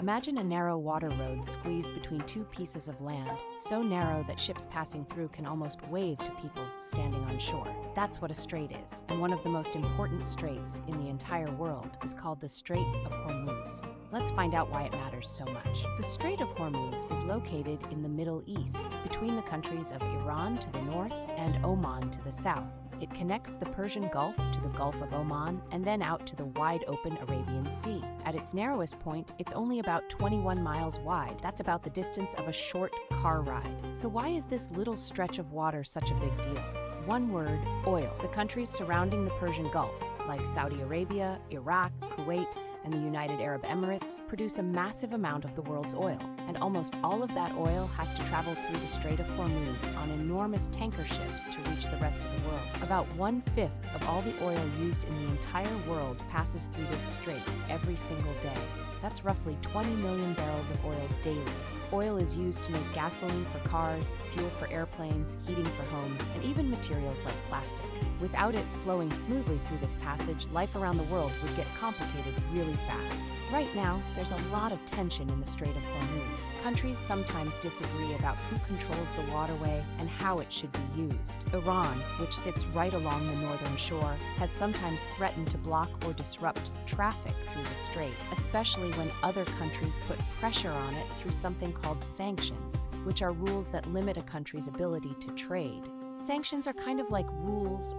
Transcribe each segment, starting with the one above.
Imagine a narrow water road squeezed between two pieces of land, so narrow that ships passing through can almost wave to people standing on shore. That's what a strait is, and one of the most important straits in the entire world is called the Strait of Hormuz. Let's find out why it matters so much. The Strait of Hormuz is located in the Middle East, between the countries of Iran to the north and Oman to the south. It connects the Persian Gulf to the Gulf of Oman and then out to the wide-open Arabian Sea. At its narrowest point, it's only about 21 miles wide. That's about the distance of a short car ride. So why is this little stretch of water such a big deal? One word: oil. The countries surrounding the Persian Gulf, like Saudi Arabia, Iraq, Kuwait, and the United Arab Emirates, produce a massive amount of the world's oil, and almost all of that oil has to travel through the Strait of Hormuz on enormous tanker ships to reach the rest of the world. About 1/5 of all the oil used in the entire world passes through this strait every single day. That's roughly 20 million barrels of oil daily. Oil is used to make gasoline for cars, fuel for airplanes, heating for homes, and even materials like plastic. Without it flowing smoothly through this passage, life around the world would get complicated really fast. Right now, there's a lot of tension in the Strait of Hormuz. Countries sometimes disagree about who controls the waterway and how it should be used. Iran, which sits right along the northern shore, has sometimes threatened to block or disrupt traffic through the strait, especially when other countries put pressure on it through something called sanctions, which are rules that limit a country's ability to trade. Sanctions are kind of like rules,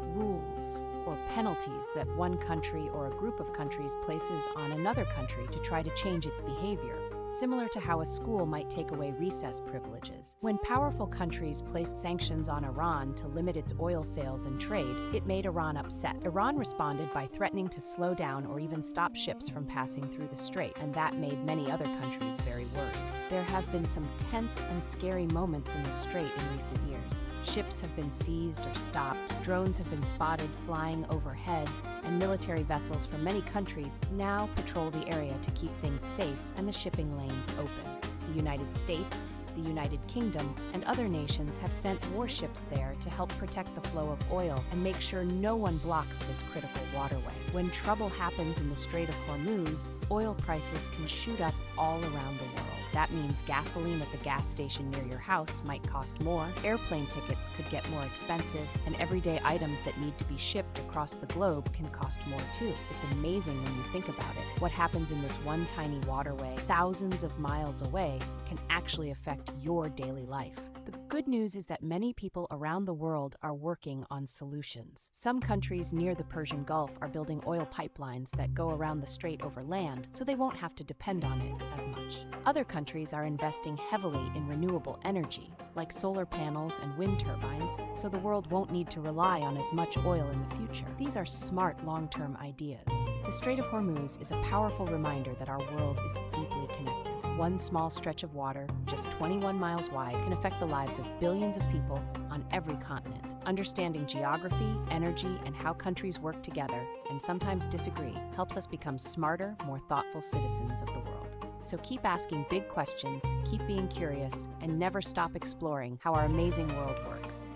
or penalties that one country or a group of countries places on another country to try to change its behavior, similar to how a school might take away recess privileges. When powerful countries placed sanctions on Iran to limit its oil sales and trade, it made Iran upset. Iran responded by threatening to slow down or even stop ships from passing through the strait, and that made many other countries very worried. There have been some tense and scary moments in the strait in recent years. Ships have been seized or stopped, drones have been spotted flying overhead, and military vessels from many countries now patrol the area to keep things safe and the shipping lanes open. The United States, the United Kingdom, and other nations have sent warships there to help protect the flow of oil and make sure no one blocks this critical waterway. When trouble happens in the Strait of Hormuz, oil prices can shoot up all around the world. That means gasoline at the gas station near your house might cost more, airplane tickets could get more expensive, and everyday items that need to be shipped across the globe can cost more too. It's amazing when you think about it. What happens in this one tiny waterway, thousands of miles away, can actually affect your daily life. The good news is that many people around the world are working on solutions. Some countries near the Persian Gulf are building oil pipelines that go around the strait over land, so they won't have to depend on it as much. Other countries are investing heavily in renewable energy, like solar panels and wind turbines, so the world won't need to rely on as much oil in the future. These are smart long-term ideas. The Strait of Hormuz is a powerful reminder that our world is deeply connected. One small stretch of water, just 21 miles wide, can affect the lives of billions of people on every continent. Understanding geography, energy, and how countries work together, and sometimes disagree, helps us become smarter, more thoughtful citizens of the world. So keep asking big questions, keep being curious, and never stop exploring how our amazing world works.